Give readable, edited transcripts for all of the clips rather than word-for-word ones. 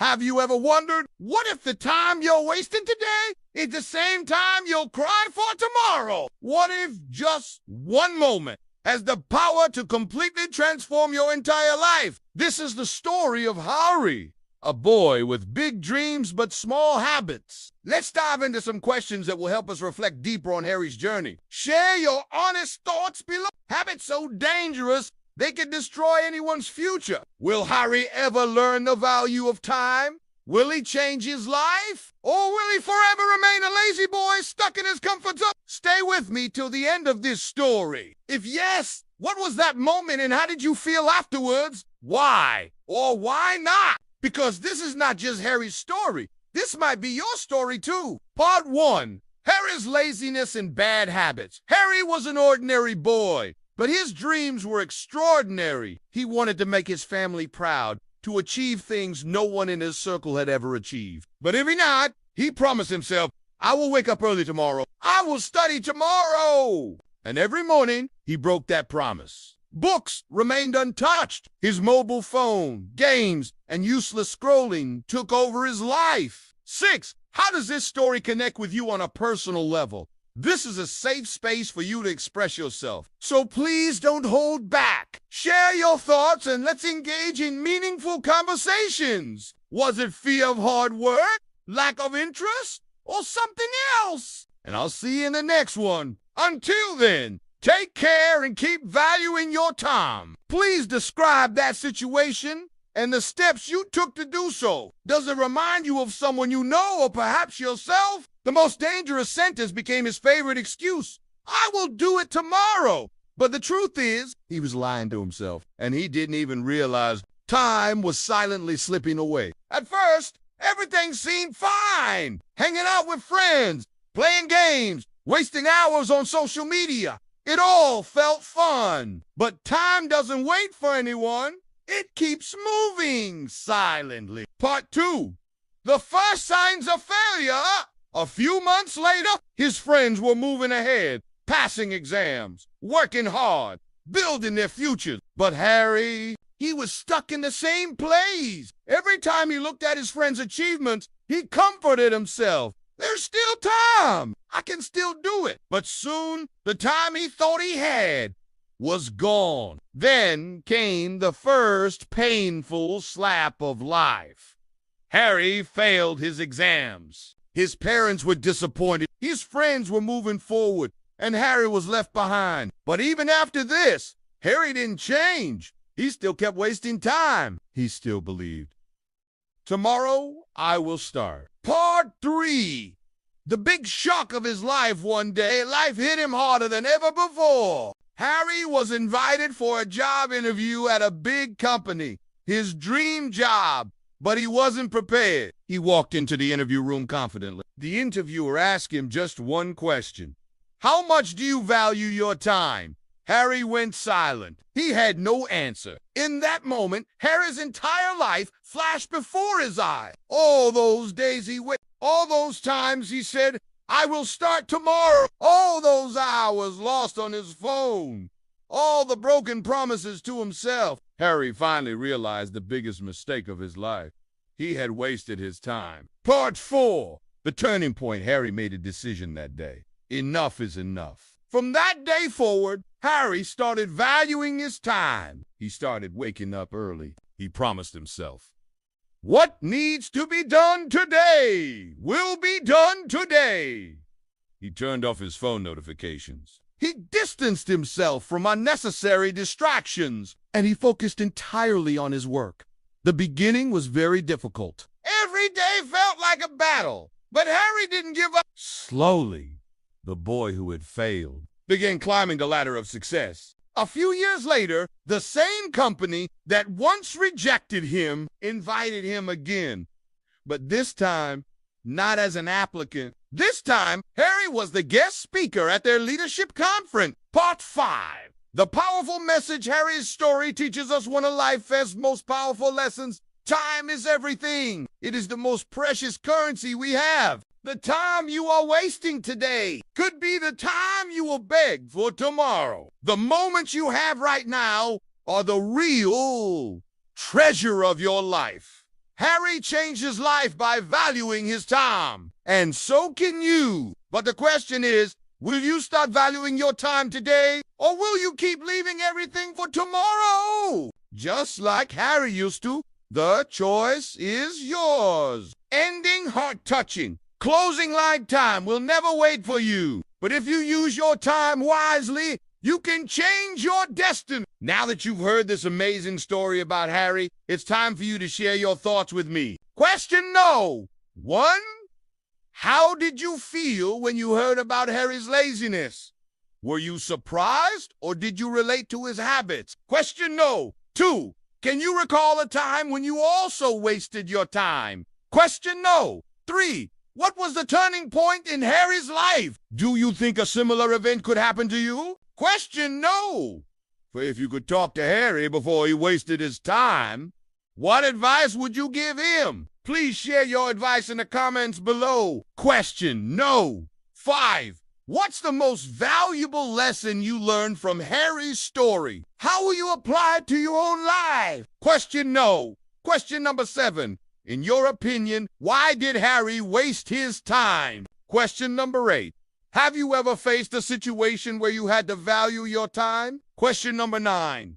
Have you ever wondered, what if the time you're wasting today is the same time you'll cry for tomorrow? What if just one moment has the power to completely transform your entire life? This is the story of Harry, a boy with big dreams but small habits. Let's dive into some questions that will help us reflect deeper on Harry's journey. Share your honest thoughts below. Habits so dangerous they can destroy anyone's future. Will Harry ever learn the value of time? Will he change his life? Or will he forever remain a lazy boy stuck in his comfort zone? Stay with me till the end of this story. If yes, what was that moment and how did you feel afterwards? Why? Or why not? Because this is not just Harry's story. This might be your story too. Part 1. Harry's laziness and bad habits. Harry was an ordinary boy, but his dreams were extraordinary. He wanted to make his family proud, to achieve things no one in his circle had ever achieved. But if not, he promised himself, I will wake up early tomorrow. I will study tomorrow. And every morning, he broke that promise. Books remained untouched. His mobile phone, games, and useless scrolling took over his life. 6. How does this story connect with you on a personal level? This is a safe space for you to express yourself. So please don't hold back. Share your thoughts and let's engage in meaningful conversations. Was it fear of hard work, lack of interest, or something else? And I'll see you in the next one. Until then, take care and keep valuing your time. Please describe that situation and the steps you took to do so. Does it remind you of someone you know or perhaps yourself? The most dangerous sentence became his favorite excuse. I will do it tomorrow. But the truth is, he was lying to himself, and he didn't even realize time was silently slipping away. At first, everything seemed fine. Hanging out with friends, playing games, wasting hours on social media. It all felt fun. But time doesn't wait for anyone. It keeps moving silently. Part 2. The first signs of failure. A few months later, his friends were moving ahead, passing exams, working hard, building their futures. But Harry, he was stuck in the same place. Every time he looked at his friends' achievements, he comforted himself. There's still time. I can still do it. But soon, the time he thought he had was gone. Then came the first painful slap of life. Harry failed his exams. His parents were disappointed. His friends were moving forward, and Harry was left behind. But even after this, Harry didn't change. He still kept wasting time. He still believed. Tomorrow, I will start. Part 3. The big shock of his life one day, life hit him harder than ever before. Harry was invited for a job interview at a big company, his dream job, but he wasn't prepared. He walked into the interview room confidently. The interviewer asked him just one question. How much do you value your time? Harry went silent. He had no answer. In that moment, Harry's entire life flashed before his eyes. All those days he waited, all those times he said, I will start tomorrow. All those hours lost on his phone. All the broken promises to himself. Harry finally realized the biggest mistake of his life. He had wasted his time. Part 4. The turning point. Harry made a decision that day. Enough is enough. From that day forward, Harry started valuing his time. He started waking up early. He promised himself, what needs to be done today will be done today. He turned off his phone notifications. He distanced himself from unnecessary distractions, and he focused entirely on his work. The beginning was very difficult. Every day felt like a battle, but Harry didn't give up. Slowly, the boy who had failed began climbing the ladder of success. A few years later, the same company that once rejected him invited him again. But this time, not as an applicant. This time, Harry was the guest speaker at their leadership conference. Part 5. The powerful message. Harry's story teaches us one of life's most powerful lessons. Time is everything. It is the most precious currency we have. The time you are wasting today could be the time you will beg for tomorrow. The moments you have right now are the real treasure of your life. Harry changed his life by valuing his time. And so can you. But the question is, will you start valuing your time today? Or will you keep leaving everything for tomorrow? Just like Harry used to, the choice is yours. Ending heart-touching. Closing line time will never wait for you. But if you use your time wisely, you can change your destiny. Now that you've heard this amazing story about Harry, it's time for you to share your thoughts with me. Question no. 1. How did you feel when you heard about Harry's laziness? Were you surprised or did you relate to his habits? Question no. 2. Can you recall a time when you also wasted your time? Question no. 3. What was the turning point in Harry's life? Do you think a similar event could happen to you? Question no. For if you could talk to Harry before he wasted his time, what advice would you give him? Please share your advice in the comments below. Question no. 5. What's the most valuable lesson you learned from Harry's story? How will you apply it to your own life? Question no. Question number 7. In your opinion, why did Harry waste his time? Question number 8. Have you ever faced a situation where you had to value your time? Question number 9.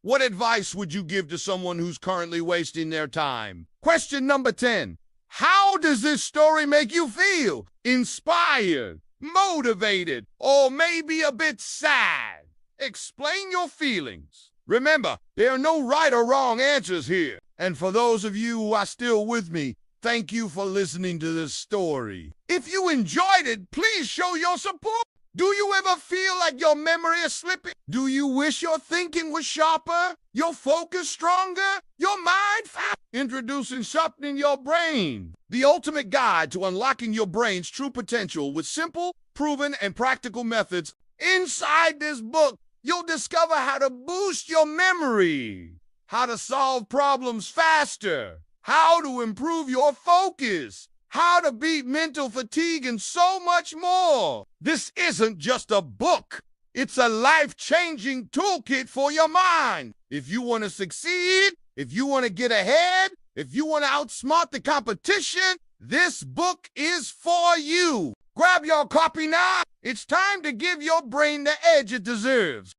What advice would you give to someone who's currently wasting their time? Question number 10. How does this story make you feel? Inspired, motivated, or maybe a bit sad? Explain your feelings. Remember, there are no right or wrong answers here. And for those of you who are still with me, thank you for listening to this story. If you enjoyed it, please show your support. Do you ever feel like your memory is slipping? Do you wish your thinking was sharper, your focus stronger, your mind faster? Introducing Sharpening Your Brain, the ultimate guide to unlocking your brain's true potential with simple, proven, and practical methods. Inside this book, you'll discover how to boost your memory, how to solve problems faster, how to improve your focus, how to beat mental fatigue, and so much more. This isn't just a book. It's a life-changing toolkit for your mind. If you want to succeed, if you want to get ahead, if you want to outsmart the competition, this book is for you. Grab your copy now. It's time to give your brain the edge it deserves.